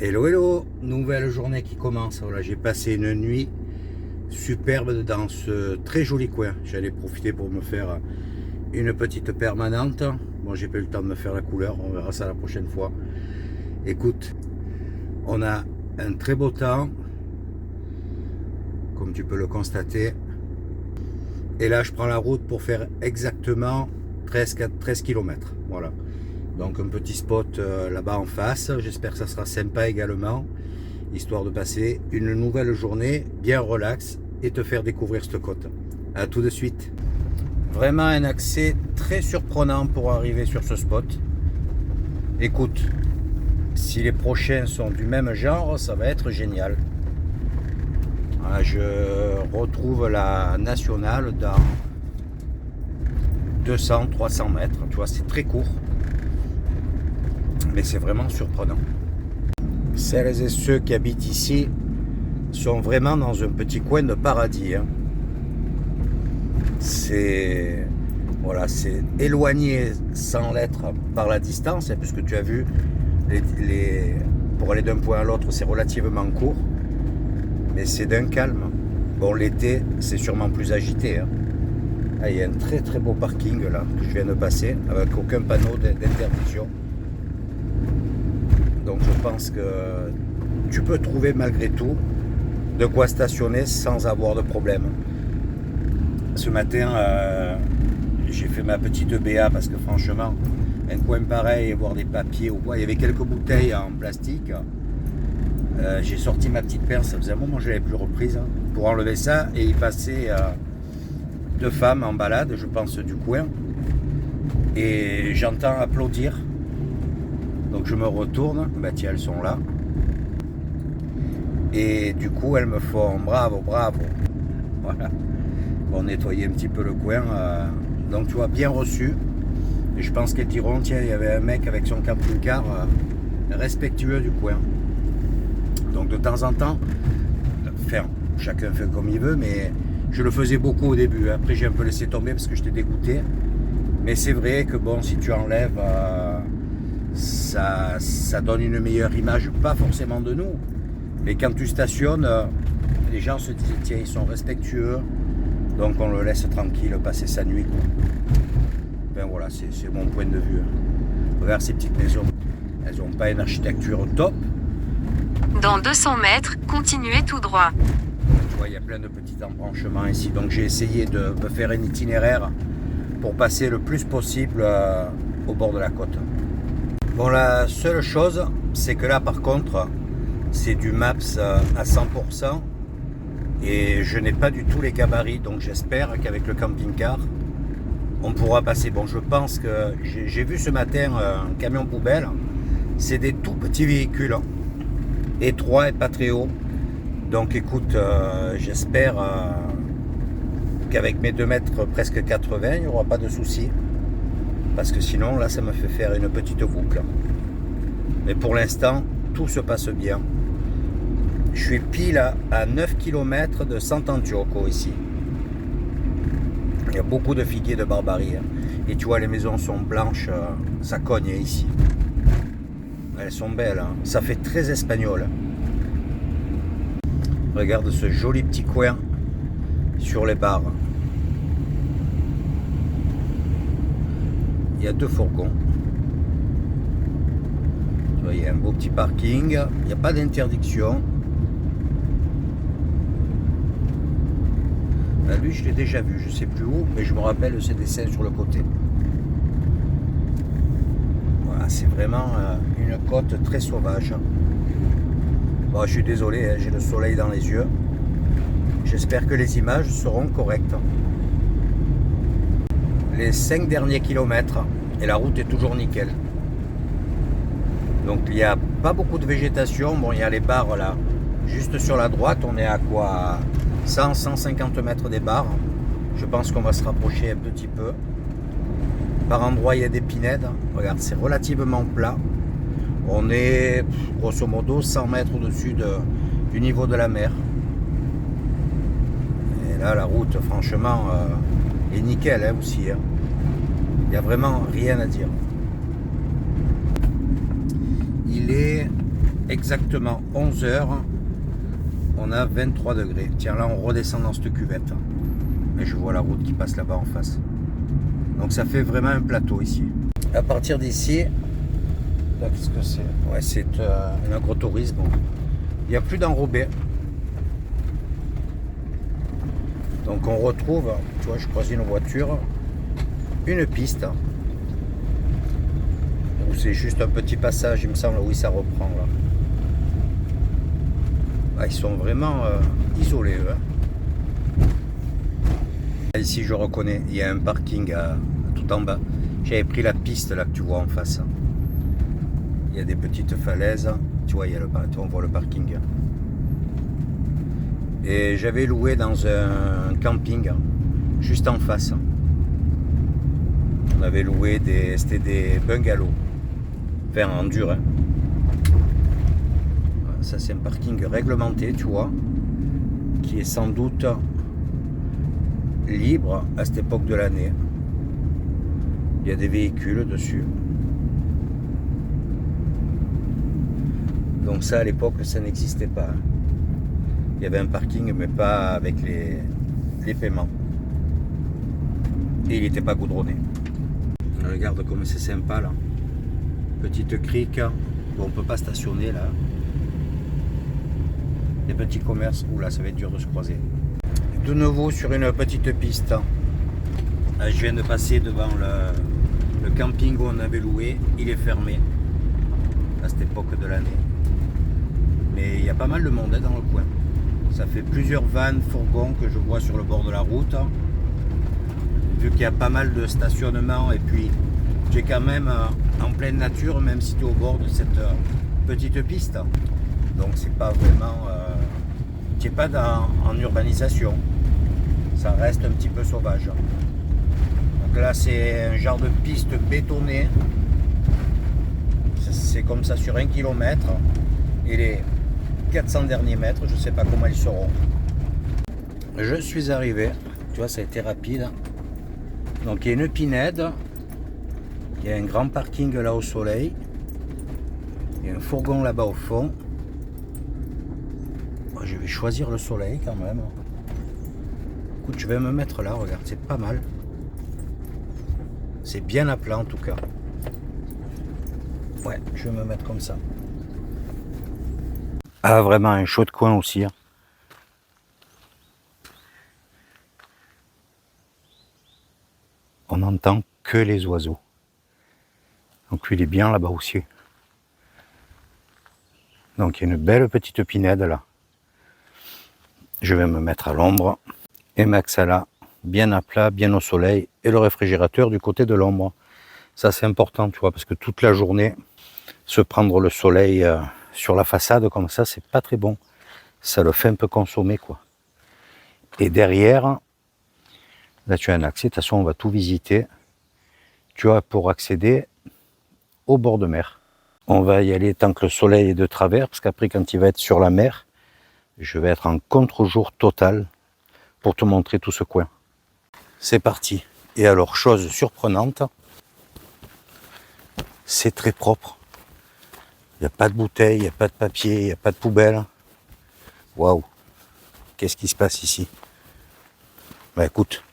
Hello hello, nouvelle journée qui commence. Voilà, j'ai passé une nuit superbe dans ce très joli coin. J'allais profiter pour me faire une petite permanente. Bon, j'ai pas eu le temps de me faire la couleur, on verra ça la prochaine fois. Écoute, on a un très beau temps, comme tu peux le constater. Et là, je prends la route pour faire exactement 13 km. Voilà. Donc un petit spot là-bas en face. J'espère que ça sera sympa également, histoire de passer une nouvelle journée bien relax et te faire découvrir cette côte. A tout de suite. Vraiment un accès très surprenant pour arriver sur ce spot. Écoute, si les prochains sont du même genre, ça va être génial. Je retrouve la nationale dans 200-300 mètres. Tu vois, c'est très court. Mais c'est vraiment surprenant. Celles et ceux qui habitent ici sont vraiment dans un petit coin de paradis. C'est c'est éloigné sans l'être par la distance, puisque tu as vu, pour aller d'un point à l'autre, c'est relativement court. Mais c'est d'un calme. Bon, l'été, c'est sûrement plus agité. Il y a un très très beau parking là que je viens de passer, avec aucun panneau d'interdiction. Donc je pense que tu peux trouver malgré tout de quoi stationner sans avoir de problème. Ce matin, j'ai fait ma petite BA parce que franchement, un coin pareil, voir des papiers ou quoi, il y avait quelques bouteilles en plastique. J'ai sorti ma petite pince, ça faisait un moment que je l'avais plus reprise, pour enlever ça, et il passait deux femmes en balade, je pense du coin, et j'entends applaudir. Donc je me retourne, tiens, elles sont là. Et du coup, elles me font bravo, bravo. Voilà. Pour nettoyer un petit peu le coin. Donc tu vois, bien reçu. Et je pense qu'elles diront, tiens, il y avait un mec avec son camping-car respectueux du coin. Donc de temps en temps, chacun fait comme il veut, mais je le faisais beaucoup au début. Après, j'ai un peu laissé tomber parce que j'étais dégoûté. Mais c'est vrai que bon, si tu enlèves... ça donne une meilleure image, pas forcément de nous, mais quand tu stationnes, les gens se disent tiens, ils sont respectueux, donc on le laisse tranquille passer sa nuit, quoi. Enfin voilà, c'est mon point de vue. Regarde ces petites maisons, elles n'ont pas une architecture top. Dans 200 mètres, continuez tout droit. Tu vois, il y a plein de petits embranchements ici, donc j'ai essayé de me faire un itinéraire pour passer le plus possible au bord de la côte. Bon, la seule chose, c'est que là, par contre, c'est du Maps à 100% et je n'ai pas du tout les gabarits, donc j'espère qu'avec le camping-car, on pourra passer. Bon, je pense que j'ai vu ce matin un camion poubelle, c'est des tout petits véhicules, étroits et pas très hauts. Donc écoute, j'espère qu'avec mes 2 mètres presque 80, il n'y aura pas de soucis. Parce que sinon, là, ça me fait faire une petite boucle. Mais pour l'instant, tout se passe bien. Je suis pile à 9 km de Sant'Antioco ici. Il y a beaucoup de figuiers de Barbarie. Et tu vois, les maisons sont blanches, ça cogne ici. Elles sont belles, ça fait très espagnol. Regarde ce joli petit coin sur les bars. Il y a 2 fourgons. Tu vois, il y a un beau petit parking. Il n'y a pas d'interdiction. Lui, je l'ai déjà vu. Je ne sais plus où, mais je me rappelle ces dessins sur le côté. Voilà, c'est vraiment une côte très sauvage. Bon, je suis désolé, j'ai le soleil dans les yeux. J'espère que les images seront correctes. Les 5 derniers kilomètres et la route est toujours nickel. Donc il n'y a pas beaucoup de végétation. Bon, il y a les bars là, juste sur la droite. On est à quoi, 100-150 mètres des bars. Je pense qu'on va se rapprocher un petit peu. Par endroits, il y a des pinèdes. Regarde, c'est relativement plat. On est grosso modo 100 mètres au-dessus du niveau de la mer. Et là, la route, franchement, est nickel aussi. Il n'y a vraiment rien à dire. Il est exactement 11 heures, on a 23 degrés. Tiens, là, on redescend dans cette cuvette. Et je vois la route qui passe là-bas en face. Donc ça fait vraiment un plateau ici. À partir d'ici, là, qu'est-ce que c'est? Ouais, c'est un agrotourisme. Il n'y a plus d'enrobés. Donc on retrouve, tu vois, je croise une voiture, une piste, où c'est juste un petit passage, il me semble, oui, ça reprend là. Ah, ils sont vraiment isolés, eux. Ici, je reconnais, il y a un parking tout en bas. J'avais pris la piste là que tu vois en face. Il y a des petites falaises. Tu vois, on voit le parking. Et j'avais loué dans un camping juste en face. On avait loué c'était des bungalows. Enfin, en dur. Hein. Ça, c'est un parking réglementé, tu vois, qui est sans doute libre à cette époque de l'année. Il y a des véhicules dessus. Donc ça, à l'époque, ça n'existait pas. Il y avait un parking, mais pas avec les paiements. Et il n'était pas goudronné. Regarde comme c'est sympa là. Petite crique. Bon, on ne peut pas stationner là. Des petits commerces. Oula, ça va être dur de se croiser. De nouveau sur une petite piste. Je viens de passer devant le camping où on avait loué. Il est fermé à cette époque de l'année. Mais il y a pas mal de monde dans le coin. Ça fait plusieurs vannes, fourgons que je vois sur le bord de la route. Vu qu'il y a pas mal de stationnements et puis tu es quand même en pleine nature, même si tu es au bord de cette petite piste. Donc c'est pas vraiment... tu n'es pas en urbanisation. Ça reste un petit peu sauvage. Donc là c'est un genre de piste bétonnée. C'est comme ça sur 1 km. Et les 400 derniers mètres, je ne sais pas comment ils seront. Je suis arrivé. Tu vois, ça a été rapide. Donc il y a une pinède. Il y a un grand parking là au soleil. Il y a un fourgon là-bas au fond. Moi, je vais choisir le soleil quand même. Écoute, je vais me mettre là, regarde, c'est pas mal. C'est bien à plat en tout cas. Ouais, je vais me mettre comme ça. Ah, vraiment un chaud de coin aussi. Hein. On n'entend que les oiseaux. Donc lui, il est bien là-bas aussi. Donc il y a une belle petite pinède là. Je vais me mettre à l'ombre. Et Max là, bien à plat, bien au soleil. Et le réfrigérateur du côté de l'ombre. Ça c'est important, tu vois, parce que toute la journée, se prendre le soleil sur la façade comme ça, c'est pas très bon. Ça le fait un peu consommer, quoi. Et derrière, là tu as un accès. De toute façon, on va tout visiter. Tu as pour accéder au bord de mer. On va y aller tant que le soleil est de travers, parce qu'après, quand il va être sur la mer, je vais être en contre-jour total pour te montrer tout ce coin. C'est parti. Et alors, chose surprenante, c'est très propre. Il n'y a pas de bouteille, il n'y a pas de papier, il n'y a pas de poubelle. Waouh! Qu'est-ce qui se passe ici? Bah écoute,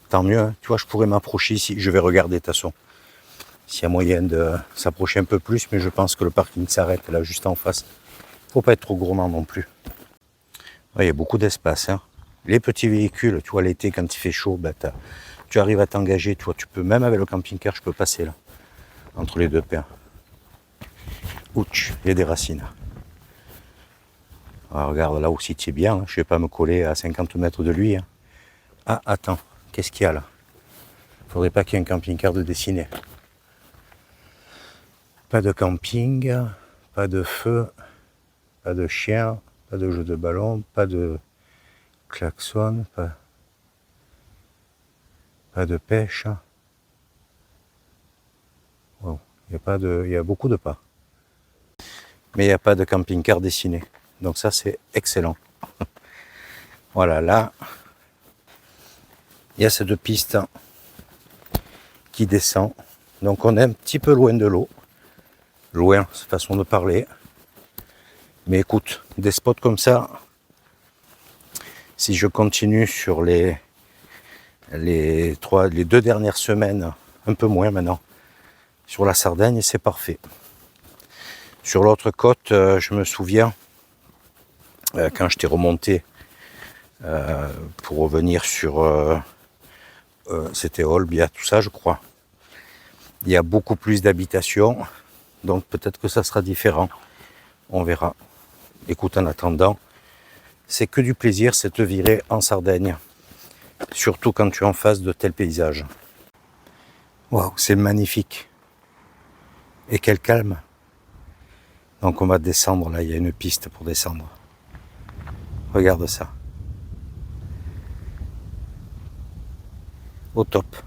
tant mieux, hein. Tu vois, je pourrais m'approcher ici. Je vais regarder de toute façon. S'il y a moyen de s'approcher un peu plus, mais je pense que le parking s'arrête là, juste en face. Faut pas être trop gourmand non plus. Ouais, il y a beaucoup d'espace. Hein. Les petits véhicules, tu vois, l'été, quand il fait chaud, bah, tu arrives à t'engager. Tu vois, tu peux, même avec le camping-car, je peux passer là, entre les deux paires. Ouch, il y a des racines. Alors, regarde, là aussi, tu es bien. Hein. Je ne vais pas me coller à 50 mètres de lui. Hein. Ah, attends, qu'est-ce qu'il y a là? Faudrait pas qu'il y ait un camping-car de dessiné. Pas de camping, pas de feu, pas de chien, pas de jeu de ballon, pas de klaxon, pas de pêche. Wow. Il y a beaucoup de pas. Mais il n'y a pas de camping-car dessiné. Donc ça, c'est excellent. Voilà, là, il y a cette piste qui descend. Donc on est un petit peu loin de l'eau. Loin, c'est façon de parler. Mais écoute, des spots comme ça, si je continue sur les 2 dernières semaines, un peu moins maintenant, sur la Sardaigne, c'est parfait. Sur l'autre côte, je me souviens, quand j'étais remonté pour revenir sur... c'était Olbia, tout ça, je crois. Il y a beaucoup plus d'habitations, donc peut-être que ça sera différent. On verra. Écoute, en attendant, c'est que du plaisir cette virée en Sardaigne. Surtout quand tu es en face de tels paysages. Waouh, c'est magnifique. Et quel calme. Donc on va descendre là, il y a une piste pour descendre. Regarde ça. Au top.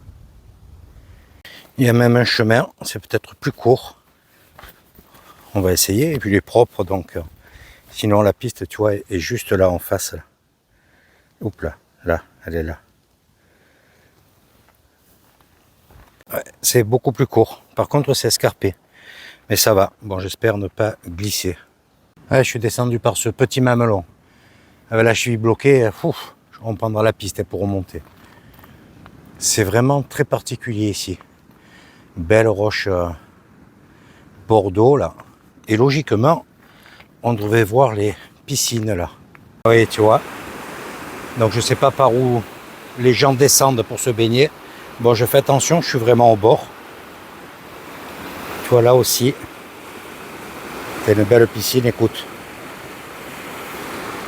Il y a même un chemin, c'est peut-être plus court. On va essayer, et puis il est propre, donc sinon la piste, tu vois, est juste là en face. Là. Oups là, elle est là. Ouais, c'est beaucoup plus court. Par contre, c'est escarpé. Mais ça va. Bon, j'espère ne pas glisser. Ouais, je suis descendu par ce petit mamelon. Avec la cheville bloquée, on prendra la piste pour remonter. C'est vraiment très particulier ici. Belle roche Bordeaux, là. Et logiquement, on devrait voir les piscines, là. Oui, tu vois. Donc, je sais pas par où les gens descendent pour se baigner. Bon, je fais attention, je suis vraiment au bord. Tu vois, là aussi. C'est une belle piscine, écoute.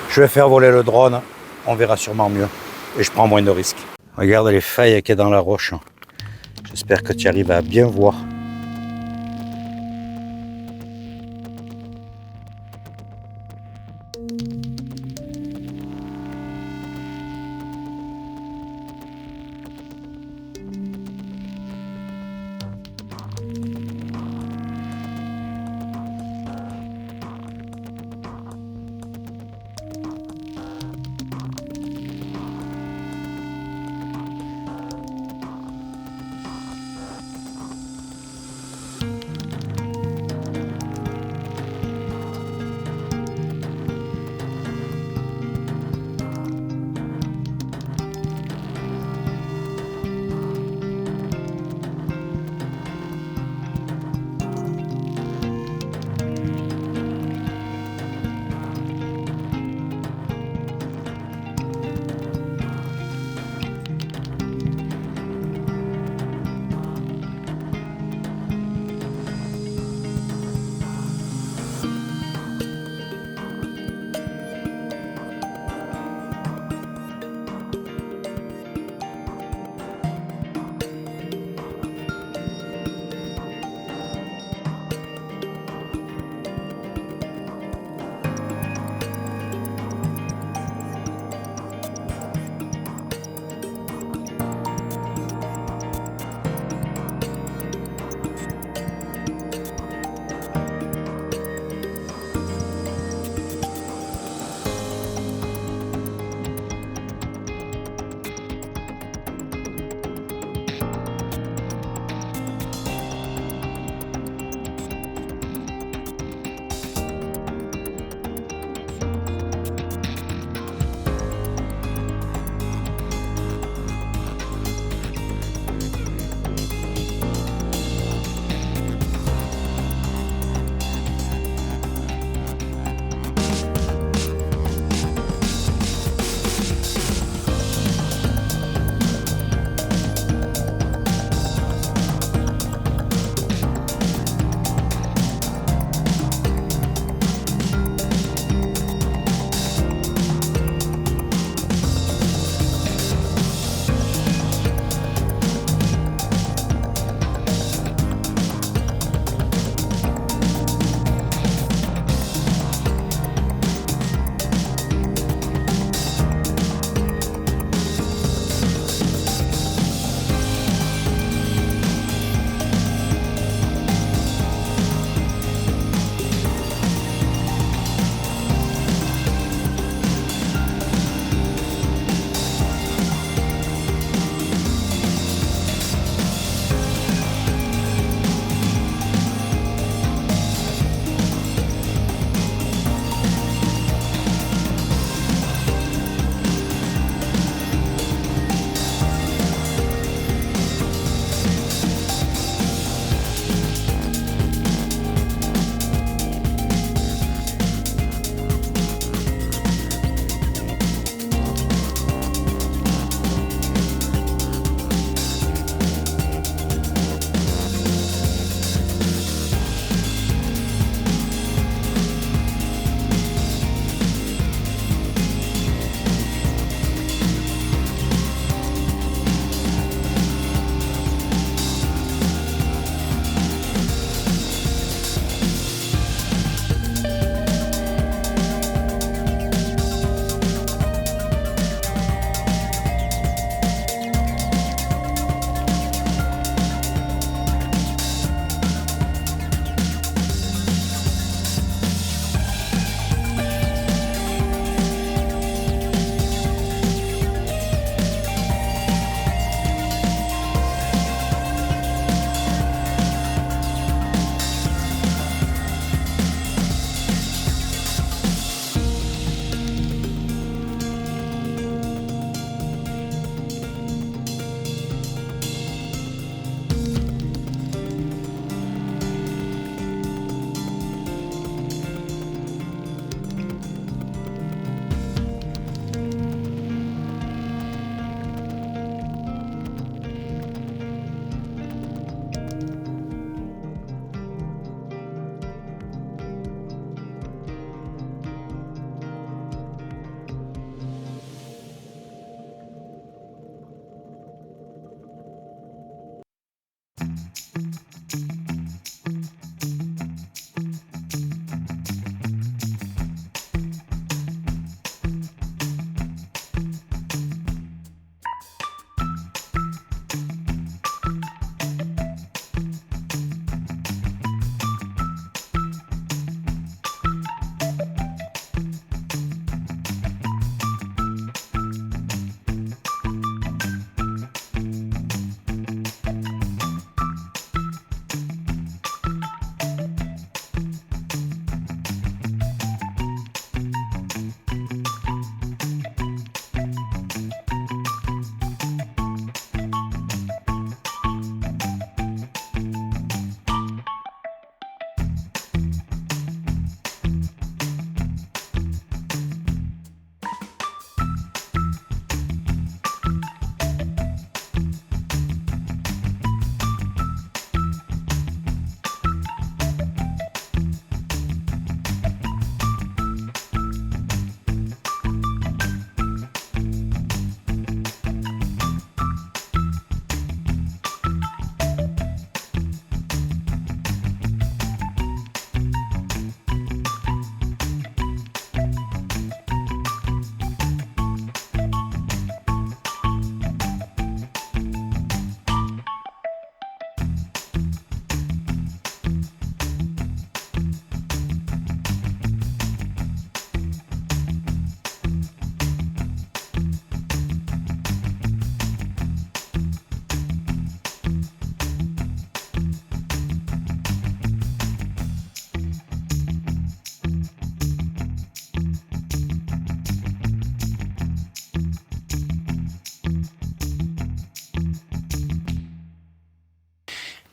Je vais faire voler le drone. On verra sûrement mieux. Et je prends moins de risques. Regarde les failles qu'il y a dans la roche. J'espère que tu arrives à bien voir.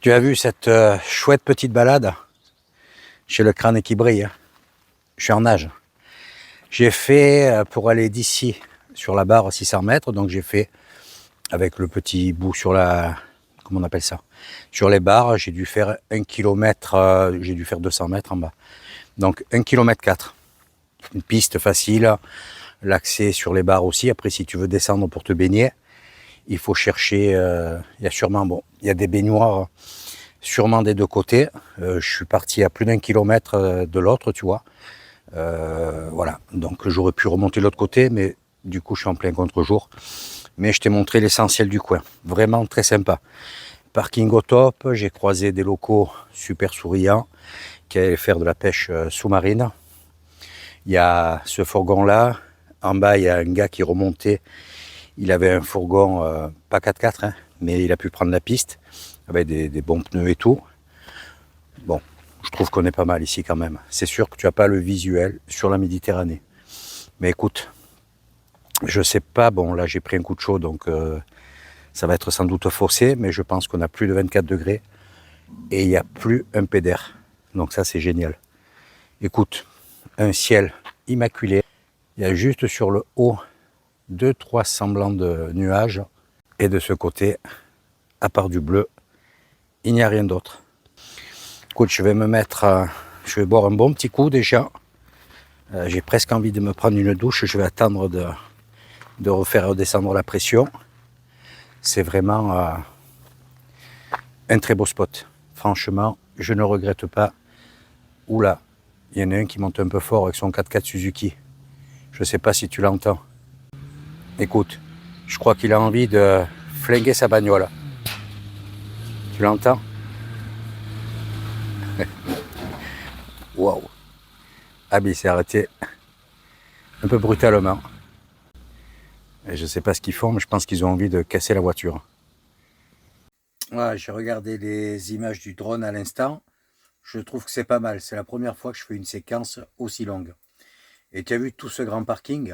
Tu as vu cette chouette petite balade? J'ai le crâne qui brille. Hein. Je suis en nage. J'ai fait, pour aller d'ici sur la barre 600 mètres, donc j'ai fait avec le petit bout sur la... Comment on appelle ça? Sur les barres, j'ai dû faire 1 km, j'ai dû faire 200 mètres en bas. Donc 1 km 4. Une piste facile, l'accès sur les barres aussi. Après, si tu veux descendre pour te baigner, il faut chercher, il y a sûrement, bon, il y a des baignoires sûrement des deux côtés. Je suis parti à plus d'1 kilomètre de l'autre, tu vois. Voilà, donc j'aurais pu remonter de l'autre côté, mais du coup, je suis en plein contre-jour. Mais je t'ai montré l'essentiel du coin. Vraiment très sympa. Parking au top, j'ai croisé des locaux super souriants qui allaient faire de la pêche sous-marine. Il y a ce fourgon-là. En bas, il y a un gars qui remontait. Il avait un fourgon, pas 4x4, hein, mais il a pu prendre la piste avec des bons pneus et tout. Bon, je trouve qu'on est pas mal ici quand même. C'est sûr que tu n'as pas le visuel sur la Méditerranée. Mais écoute, je sais pas, bon là j'ai pris un coup de chaud, donc ça va être sans doute faussé, mais je pense qu'on a plus de 24 degrés et il n'y a plus un pet d'air. Donc ça c'est génial. Écoute, un ciel immaculé. Il y a juste sur le haut 2-3 semblants de nuages. Et de ce côté, à part du bleu, il n'y a rien d'autre. Écoute, je vais me mettre, je vais boire un bon petit coup déjà. J'ai presque envie de me prendre une douche. Je vais attendre de refaire redescendre la pression. C'est vraiment un très beau spot. Franchement, je ne regrette pas. Oula, il y en a un qui monte un peu fort avec son 4x4 Suzuki. Je ne sais pas si tu l'entends. Écoute, je crois qu'il a envie de flinguer sa bagnole. Tu l'entends? Waouh! Ah ben il s'est arrêté un peu brutalement. Et je ne sais pas ce qu'ils font, mais je pense qu'ils ont envie de casser la voiture. Ouais, j'ai regardé les images du drone à l'instant. Je trouve que c'est pas mal. C'est la première fois que je fais une séquence aussi longue. Et tu as vu tout ce grand parking?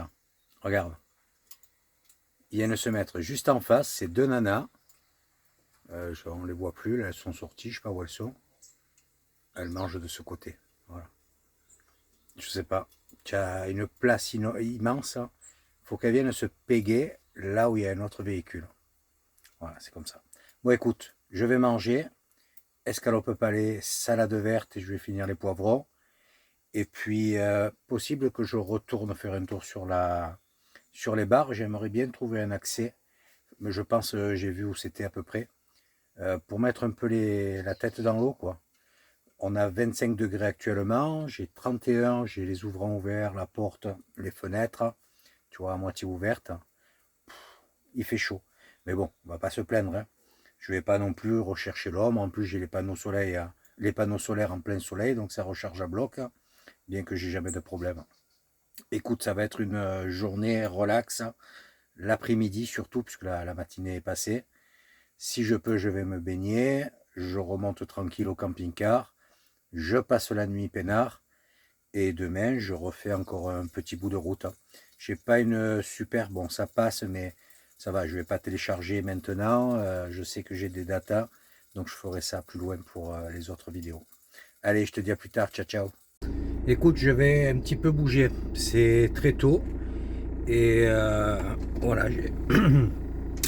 Regarde. Ils viennent se mettre juste en face. C'est deux nanas. On ne les voit plus. Là, elles sont sorties. Je ne sais pas où elles sont. Elles mangent de ce côté. Voilà. Je sais pas. Tu as une place immense. Il faut qu'elles viennent se péguer là où il y a un autre véhicule. Voilà, c'est comme ça. Bon, écoute, je vais manger. Escalope palais, salade verte et je vais finir les poivrons. Et puis, possible que je retourne faire un tour sur les barres. J'aimerais bien trouver un accès. Mais je pense, j'ai vu où c'était à peu près. Pour mettre un peu la tête dans l'eau, quoi. On a 25 degrés actuellement. J'ai 31, j'ai les ouvrants ouverts, la porte, les fenêtres. Tu vois, à moitié ouverte. Il fait chaud. Mais bon, on va pas se plaindre. Hein. Je vais pas non plus rechercher l'homme. En plus, j'ai les panneaux solaires en plein soleil, donc ça recharge à bloc, bien que j'ai jamais de problème. Écoute, ça va être une journée relax, l'après-midi surtout, puisque la matinée est passée. Si je peux, je vais me baigner. Je remonte tranquille au camping-car. Je passe la nuit peinard. Et demain, je refais encore un petit bout de route. J'ai pas une super... Bon, ça passe, mais ça va. Je ne vais pas télécharger maintenant. Je sais que j'ai des datas. Donc, je ferai ça plus loin pour les autres vidéos. Allez, je te dis à plus tard. Ciao, ciao. Écoute, je vais un petit peu bouger. C'est très tôt. Et voilà,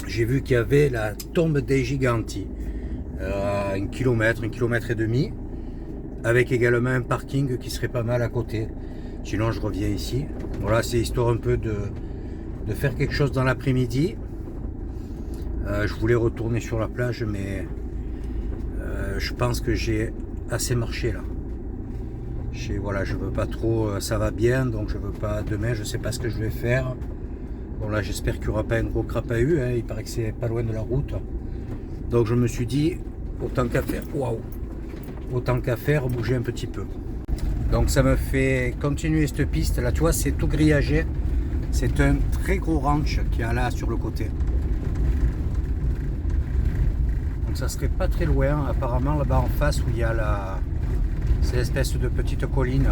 j'ai vu qu'il y avait la tombe des Giganti. 1 kilomètre et demi. Avec également un parking qui serait pas mal à côté. Sinon je reviens ici. Voilà, c'est histoire un peu de faire quelque chose dans l'après-midi. Je voulais retourner sur la plage, mais je pense que j'ai assez marché là. Voilà, je veux pas trop, ça va bien, donc je veux pas, demain je sais pas ce que je vais faire. Bon là j'espère qu'il n'y aura pas un gros crapahut, hein, il paraît que c'est pas loin de la route. Donc je me suis dit, autant qu'à faire. Waouh! Autant qu'à faire, bouger un petit peu. Donc ça me fait continuer cette piste. Là, tu vois, c'est tout grillagé. C'est un très gros ranch qu'il y a là sur le côté. Donc ça serait pas très loin. Apparemment, là-bas en face où il y a c'est l'espèce de petite colline.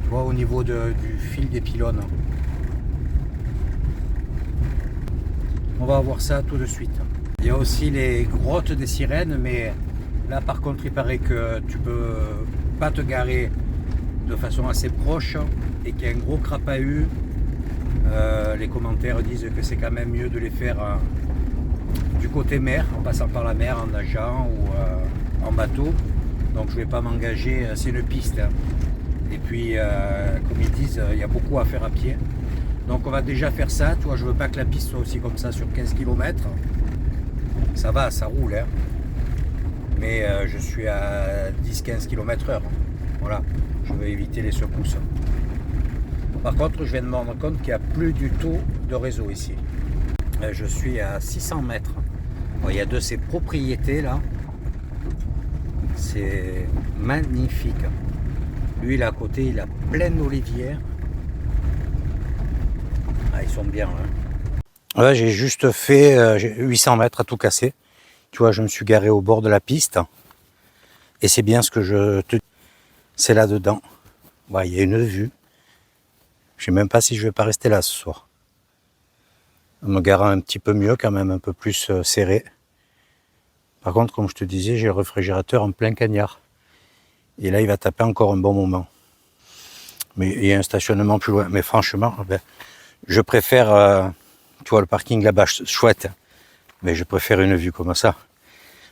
Tu vois, au niveau du fil des pylônes. On va voir ça tout de suite. Il y a aussi les grottes des sirènes, mais là par contre il paraît que tu peux pas te garer de façon assez proche et qu'il y a un gros crapahut. Les commentaires disent que c'est quand même mieux de les faire du côté mer, en passant par la mer, en nageant ou en bateau. Donc je vais pas m'engager, c'est une piste. Hein. Et puis comme ils disent, il y a beaucoup à faire à pied. Donc on va déjà faire ça, tu vois, je veux pas que la piste soit aussi comme ça sur 15 km. Ça va, ça roule, hein. Mais je suis à 10-15 km/h. Voilà, je veux éviter les secousses. Par contre, je viens de me rendre compte qu'il n'y a plus du tout de réseau ici. Je suis à 600 mètres. Bon, il y a de ces propriétés là. C'est magnifique. Lui, là à côté, il a plein d'olivières. Ah, ils sont bien. Hein. Ouais, j'ai juste fait 800 mètres à tout casser. Tu vois, je me suis garé au bord de la piste. Et c'est bien ce que je te dis. C'est là-dedans. Ouais, il y a une vue. Je ne sais même pas si je vais pas rester là ce soir. En me garant un petit peu mieux, quand même, un peu plus serré. Par contre, comme je te disais, j'ai le réfrigérateur en plein cagnard. Et là, il va taper encore un bon moment. Mais il y a un stationnement plus loin. Mais franchement, ben, je préfère, tu vois, le parking là-bas, chouette. Mais je préfère une vue comme ça.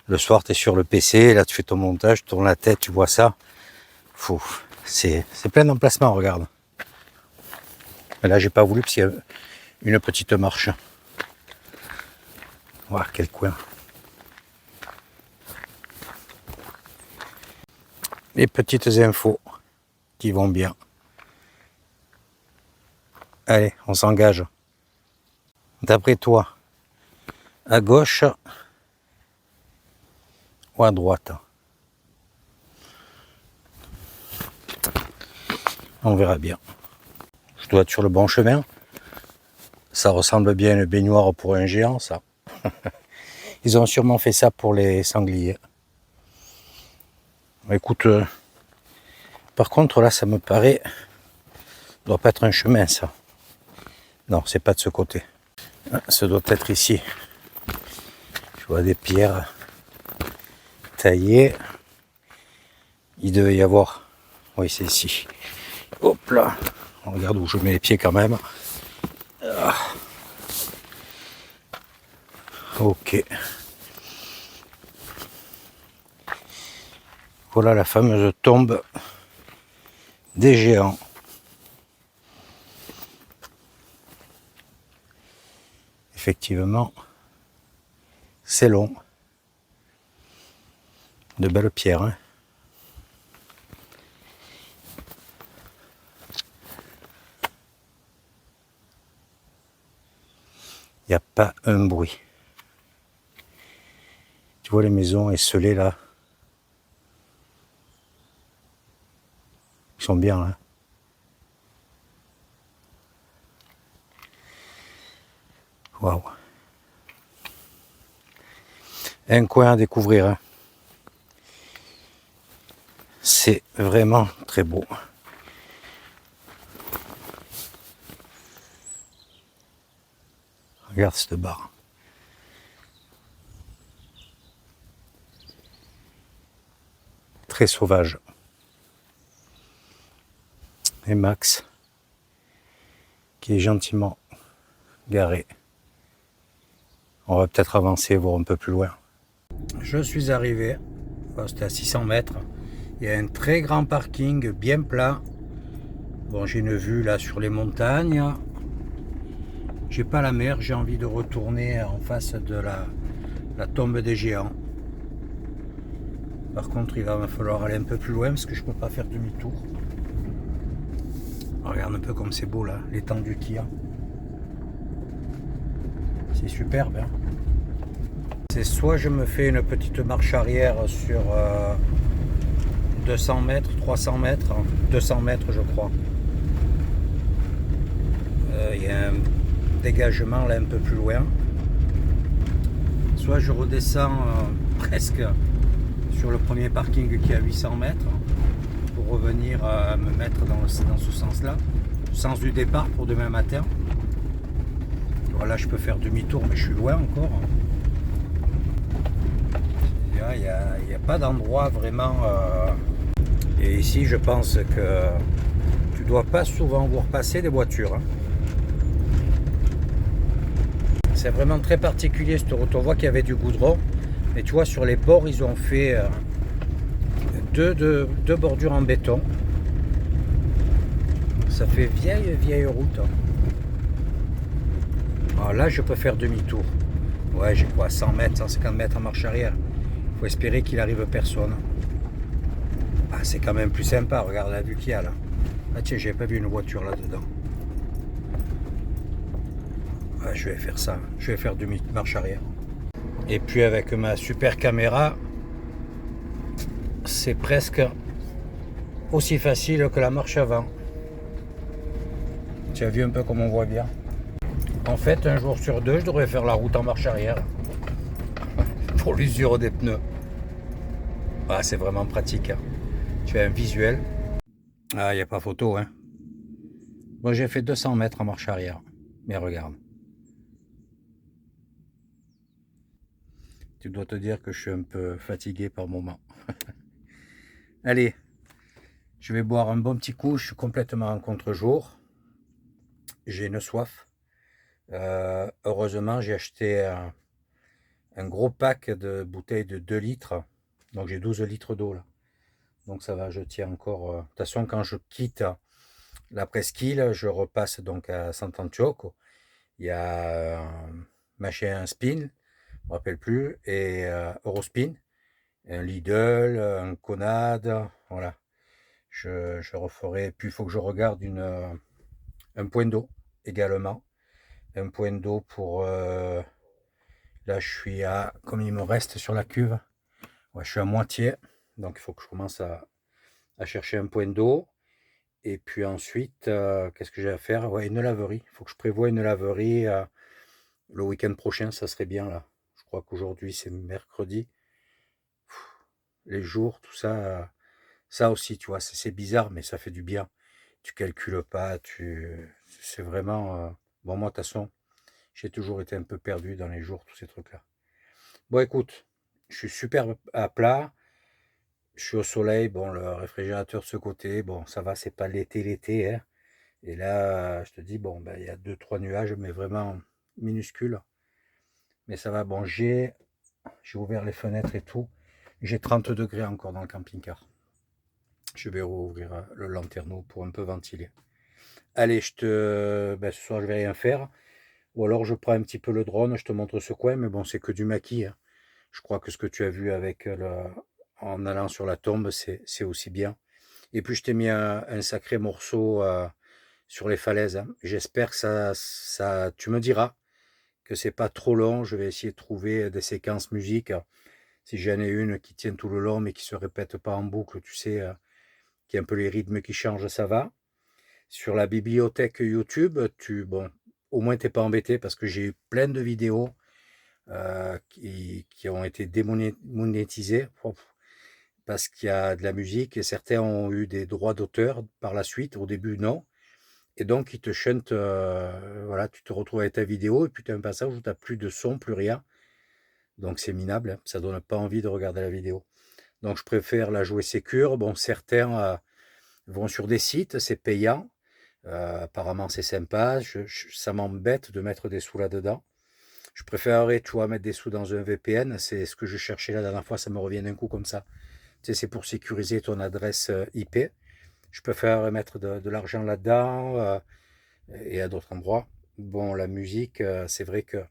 Le soir, tu es sur le PC, là, tu fais ton montage, tu tournes la tête, tu vois ça. C'est plein d'emplacements, regarde. Mais là, j'ai pas voulu parce qu'il y a une petite marche. Voilà, quel coin. Les petites infos qui vont bien. Allez, on s'engage. D'après toi, à gauche ou à droite? On verra bien. Je dois être sur le bon chemin. Ça ressemble bien à une baignoire pour un géant, ça. Ils ont sûrement fait ça pour les sangliers. Écoute, par contre, là, ça me paraît... Ça doit pas être un chemin, ça. Non, c'est pas de ce côté. Ça doit être ici. Je vois des pierres taillées. Il devait y avoir... Oui, c'est ici. Hop là. On regarde où je mets les pieds quand même. Ah. Ok. Voilà la fameuse tombe des géants. Effectivement, c'est long. De belles pierres. Hein. Il n'y a pas un bruit. Tu vois les maisons esselées là. Ils sont bien là. Waouh. Un coin à découvrir. Hein. C'est vraiment très beau. Regarde cette barre. Très sauvage. Et Max, qui est gentiment garé. On va peut-être avancer, voir un peu plus loin. Je suis arrivé, c'était à 600 mètres. Il y a un très grand parking, bien plat. Bon, j'ai une vue là sur les montagnes. J'ai pas la mer, j'ai envie de retourner en face de la tombe des géants. Par contre, il va me falloir aller un peu plus loin parce que je peux pas faire demi-tour. Regarde un peu comme c'est beau là, l'étendue qu'il y a. C'est superbe. Hein. C'est soit je me fais une petite marche arrière sur 200 mètres, 300 mètres, 200 mètres je crois. Il y a un dégagement là un peu plus loin. Soit je redescends presque sur le premier parking qui est à 800 mètres pour revenir me mettre dans ce sens-là, le sens du départ pour demain matin. Voilà, je peux faire demi-tour, mais je suis loin encore. Il n'y a pas d'endroit vraiment... Et ici, je pense que tu dois pas souvent voir passer des voitures. Hein. C'est vraiment très particulier cette route. On voit qu'il y avait du goudron. Mais tu vois, sur les bords, ils ont fait deux bordures en béton. Ça fait vieille route. Alors là, je peux faire demi-tour. Ouais, j'ai quoi, 100 mètres, 150 mètres en marche arrière. Il faut espérer qu'il arrive personne. Ah, c'est quand même plus sympa, regarde la vue qu'il y a là. Ah tiens, j'ai pas vu une voiture là-dedans. Ouais, je vais faire ça. Je vais faire demi-marche arrière. Et puis avec ma super caméra, c'est presque aussi facile que la marche avant. Tu as vu un peu comme on voit bien. En fait, un jour sur deux, je devrais faire la route en marche arrière. Pour l'usure des pneus. Ah, c'est vraiment pratique. Hein. Tu as un visuel. Ah, il n'y a pas photo. Hein. Bon, j'ai fait 200 mètres en marche arrière. Mais regarde. Tu dois te dire que je suis un peu fatigué par moment. Allez, je vais boire un bon petit coup. Je suis complètement en contre-jour. J'ai une soif. Heureusement, j'ai acheté un gros pack de bouteilles de 2 litres. Donc j'ai 12 litres d'eau là. Donc ça va, je tiens encore. De toute façon, quand je quitte la presqu'île, je repasse donc à Sant'Antioco. Il y a machin Spin, je ne me rappelle plus, et Eurospin, un Lidl, un Conad, voilà. Je referai. Puis il faut que je regarde un point d'eau également. Un point d'eau pour. Là, je suis à. Comme il me reste sur la cuve, ouais, je suis à moitié. Donc il faut que je commence à chercher un point d'eau. Et puis ensuite, qu'est-ce que j'ai à faire? Ouais, une laverie. Il faut que je prévoie une laverie le week-end prochain, ça serait bien là. Je crois qu'aujourd'hui c'est mercredi. Les jours, tout ça, ça aussi, tu vois, c'est bizarre, mais ça fait du bien. Tu calcules pas, c'est vraiment. Bon, moi, de toute façon, j'ai toujours été un peu perdu dans les jours, tous ces trucs-là. Bon, écoute, je suis super à plat. Je suis au soleil, bon, le réfrigérateur de ce côté, bon, ça va, c'est pas l'été, hein. Et là, je te dis, bon, ben, il y a 2-3 nuages, mais vraiment minuscules. Mais ça va, bon, j'ai ouvert les fenêtres et tout. J'ai 30 degrés encore dans le camping-car. Je vais rouvrir le lanterneau pour un peu ventiler. Allez, ben, ce soir, je vais rien faire. Ou alors, je prends un petit peu le drone, je te montre ce coin, mais bon, c'est que du maquis. Hein. Je crois que ce que tu as vu avec en allant sur la tombe, c'est aussi bien. Et puis, je t'ai mis un sacré morceau sur les falaises. Hein. J'espère que tu me diras que c'est pas trop long. Je vais essayer de trouver des séquences musique. Si j'en ai une qui tient tout le long, mais qui se répète pas en boucle, tu sais, qui a un peu les rythmes qui changent, ça va. Sur la bibliothèque YouTube, bon, au moins t'es pas embêté parce que j'ai eu plein de vidéos qui ont été démonétisées parce qu'il y a de la musique et certains ont eu des droits d'auteur par la suite. Au début, non. Et donc, ils te chantent, voilà, tu te retrouves avec ta vidéo et puis tu as un passage où tu n'as plus de son, plus rien. Donc, c'est minable, hein, ça donne pas envie de regarder la vidéo. Donc, je préfère la jouer sécure. Bon, certains vont sur des sites, c'est payant. Apparemment, c'est sympa. Ça m'embête de mettre des sous là-dedans. Je préférerais, tu vois, mettre des sous dans un VPN. C'est ce que je cherchais la dernière fois. Ça me revient d'un coup comme ça. Tu sais, c'est pour sécuriser ton adresse IP. Je préfère mettre de l'argent là-dedans et à d'autres endroits. Bon, la musique, c'est vrai que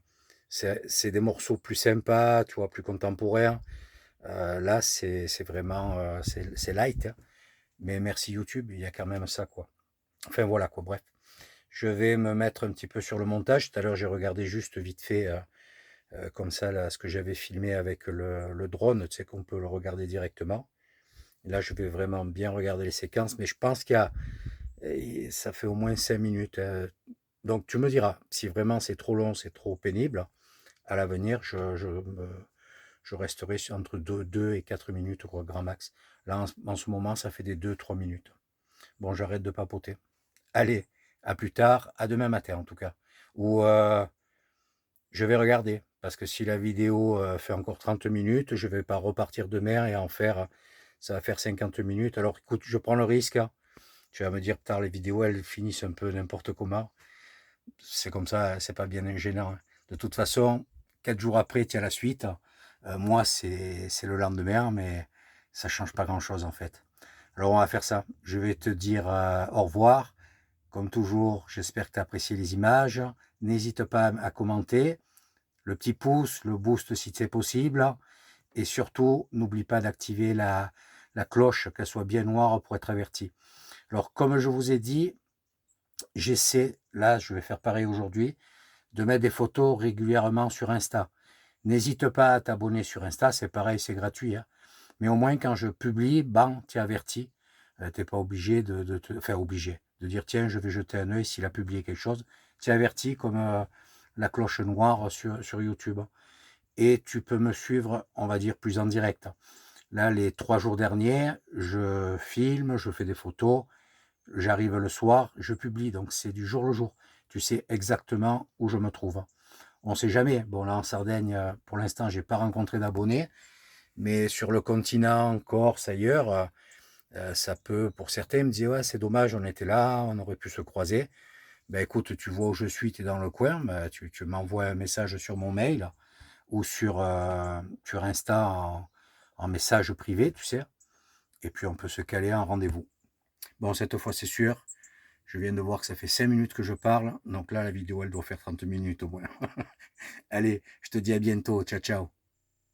c'est des morceaux plus sympas, tu vois, plus contemporains. Là, c'est vraiment, c'est light. Hein. Mais merci YouTube, il y a quand même ça, quoi. Enfin, voilà, quoi, bref. Je vais me mettre un petit peu sur le montage. Tout à l'heure, j'ai regardé juste vite fait, comme ça, là, ce que j'avais filmé avec le drone. Tu sais qu'on peut le regarder directement. Et là, je vais vraiment bien regarder les séquences. Mais je pense ça fait au moins 5 minutes. Donc, tu me diras, si vraiment c'est trop long, c'est trop pénible, à l'avenir, je resterai entre 2 et 4 minutes, quoi, grand max. Là, en ce moment, ça fait des 2-3 minutes. Bon, j'arrête de papoter. Allez, à plus tard, à demain matin en tout cas. Ou je vais regarder. Parce que si la vidéo fait encore 30 minutes, je ne vais pas repartir de mer et en faire, ça va faire 50 minutes. Alors écoute, je prends le risque, hein. Tu vas me dire, tard les vidéos, elles finissent un peu n'importe comment. C'est comme ça, c'est pas bien gênant, hein. De toute façon, 4 jours après, tu as la suite. Moi, c'est le lendemain, mais ça change pas grand-chose en fait. Alors on va faire ça. Je vais te dire au revoir. Comme toujours, j'espère que tu as apprécié les images. N'hésite pas à commenter. Le petit pouce, le boost si c'est possible. Et surtout, n'oublie pas d'activer la cloche, qu'elle soit bien noire pour être averti. Alors, comme je vous ai dit, j'essaie, là, je vais faire pareil aujourd'hui, de mettre des photos régulièrement sur Insta. N'hésite pas à t'abonner sur Insta, c'est pareil, c'est gratuit, hein. Mais au moins, quand je publie, bam, tu es averti. Tu n'es pas obligé de te faire obligé, de dire, tiens, je vais jeter un œil s'il a publié quelque chose. Tu es averti comme la cloche noire sur YouTube. Et tu peux me suivre, on va dire, plus en direct. Là, les 3 jours derniers, je filme, je fais des photos, j'arrive le soir, je publie, donc c'est du jour le jour. Tu sais exactement où je me trouve. On ne sait jamais. Bon, là, en Sardaigne, pour l'instant, je n'ai pas rencontré d'abonnés, mais sur le continent, en Corse, ailleurs, ça peut, pour certains, me dire, ouais, c'est dommage, on était là, on aurait pu se croiser. Ben écoute, tu vois où je suis, tu es dans le coin, ben, tu m'envoies un message sur mon mail ou sur Insta en message privé, tu sais, et puis on peut se caler un rendez-vous. Bon, cette fois, c'est sûr, je viens de voir que ça fait 5 minutes que je parle, donc là, la vidéo, elle doit faire 30 minutes au moins. Allez, je te dis à bientôt, ciao, ciao.